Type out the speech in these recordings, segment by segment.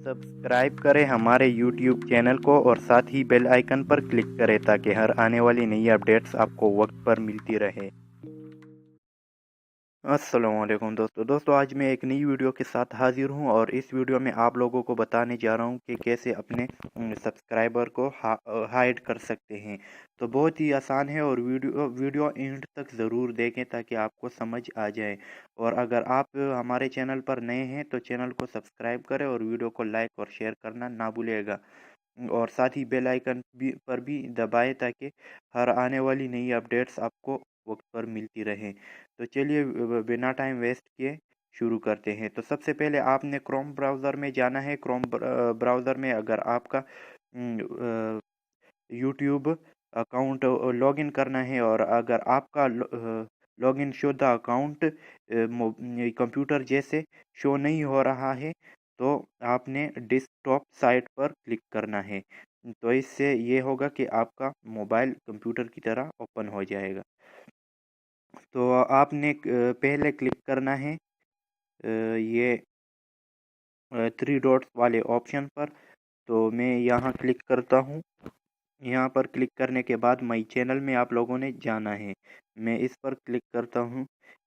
Subscribe करें हमारे YouTube channel को और साथ ही बेल आइकन पर क्लिक करें ताकि हर आने वाली नई अपडेट्स आपको वक्त पर मिलती रहे। अस्सलाम वालेकुम दोस्तों आज मैं एक नई वीडियो के साथ हाजिर हूं और इस वीडियो में आप लोगों को बताने जा रहा हूं कि कैसे अपने सब्सक्राइबर को हाइड कर सकते हैं। तो बहुत ही आसान है और वीडियो एंड तक ज़रूर देखें ताकि आपको समझ आ जाए। और अगर आप हमारे चैनल पर नए हैं तो चैनल को सब्सक्राइब करें और वीडियो को लाइक और शेयर करना ना भूलिएगा। और साथ ही बेल आइकन पर भी दबाएं ताकि हर आने वाली नई अपडेट्स आपको वक्त पर मिलती रहे। तो चलिए बिना टाइम वेस्ट किए शुरू करते हैं। तो सबसे पहले आपने क्रोम ब्राउज़र में जाना है। क्रोम ब्राउज़र में अगर आपका यूट्यूब अकाउंट लॉगिन करना है और अगर आपका लॉगिन शुदा अकाउंट कंप्यूटर जैसे शो नहीं हो रहा है तो आपने डेस्कटॉप साइट पर क्लिक करना है। तो इससे ये होगा कि आपका मोबाइल कंप्यूटर की तरह ओपन हो जाएगा। तो आपने पहले क्लिक करना है ये थ्री डॉट्स वाले ऑप्शन पर। तो मैं यहाँ क्लिक करता हूँ। यहाँ पर क्लिक करने के बाद माई चैनल में आप लोगों ने जाना है। मैं इस पर क्लिक करता हूँ।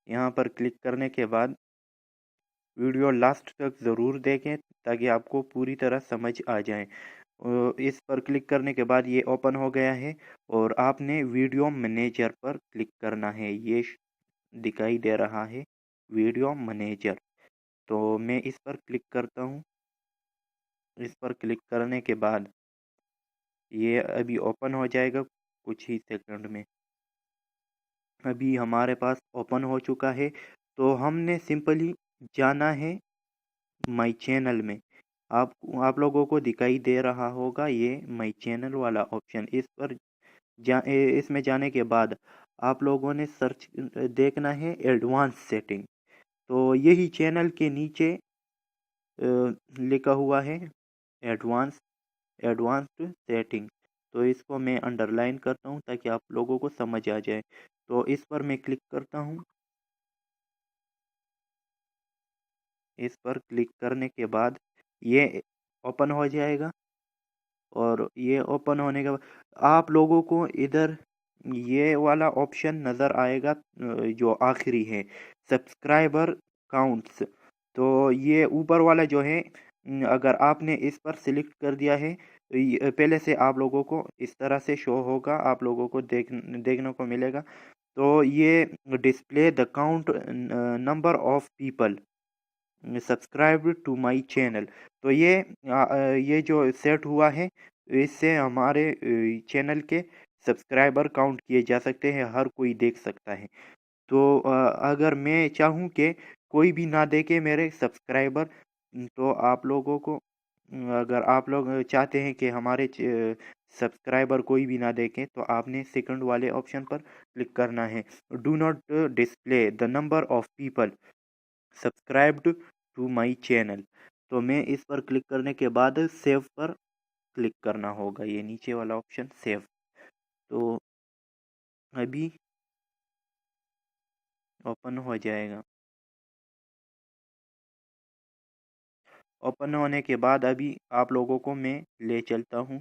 यहाँ पर क्लिक करने के बाद वीडियो लास्ट तक ज़रूर देखें ताकि आपको पूरी तरह समझ आ जाए। इस पर क्लिक करने के बाद ये ओपन हो गया है और आपने वीडियो मैनेजर पर क्लिक करना है। ये दिखाई दे रहा है वीडियो मैनेजर। तो मैं इस पर क्लिक करता हूँ। इस पर क्लिक करने के बाद ये अभी ओपन हो जाएगा कुछ ही सेकंड में। अभी हमारे पास ओपन हो चुका है। तो हमने सिंपली जाना है माई चैनल में। आप लोगों को दिखाई दे रहा होगा ये माई चैनल वाला ऑप्शन। इस पर इसमें जाने के बाद आप लोगों ने सर्च देखना है एडवांस सेटिंग। तो यही चैनल के नीचे लिखा हुआ है एडवांस एडवांस्ड सेटिंग। तो इसको मैं अंडरलाइन करता हूँ ताकि आप लोगों को समझ आ जाए। तो इस पर मैं क्लिक करता हूँ। इस पर क्लिक करने के बाद ये ओपन हो जाएगा और ये ओपन होने के बाद आप लोगों को इधर ये वाला ऑप्शन नज़र आएगा जो आखिरी है सब्सक्राइबर काउंट्स। तो ये ऊपर वाला जो है अगर आपने इस पर सिलेक्ट कर दिया है तो पहले से आप लोगों को इस तरह से शो होगा। आप लोगों को देखने को मिलेगा। तो ये display the count number of people subscribe to my channel. तो ये जो सेट हुआ है इससे हमारे चैनल के सब्सक्राइबर काउंट किए जा सकते हैं। हर कोई देख सकता है। तो अगर मैं चाहूँ कि कोई भी ना देखे मेरे सब्सक्राइबर तो आप लोगों को अगर आप लोग चाहते हैं कि हमारे सब्सक्राइबर कोई भी ना देखें तो आपने सेकंड वाले ऑप्शन पर क्लिक करना है do not display the number of people subscribed to my channel. तो मैं इस पर क्लिक करने के बाद सेव पर क्लिक करना होगा। ये नीचे वाला ऑप्शन सेव। तो अभी ओपन हो जाएगा। ओपन होने के बाद अभी आप लोगों को मैं ले चलता हूँ।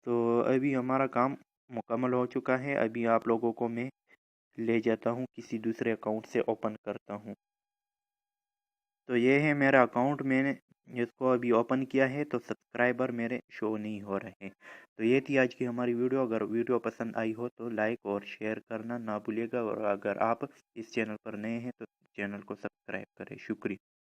तो अभी हमारा काम मुकम्मल हो चुका है। अभी आप लोगों को मैं ले जाता हूँ किसी दूसरे अकाउंट से ओपन करता हूँ। तो ये है मेरा अकाउंट। मैंने इसको अभी ओपन किया है तो सब्सक्राइबर मेरे शो नहीं हो रहे। तो ये थी आज की हमारी वीडियो। अगर वीडियो पसंद आई हो तो लाइक और शेयर करना ना भूलिएगा और अगर आप इस चैनल पर नए हैं तो चैनल को सब्सक्राइब करें। शुक्रिया।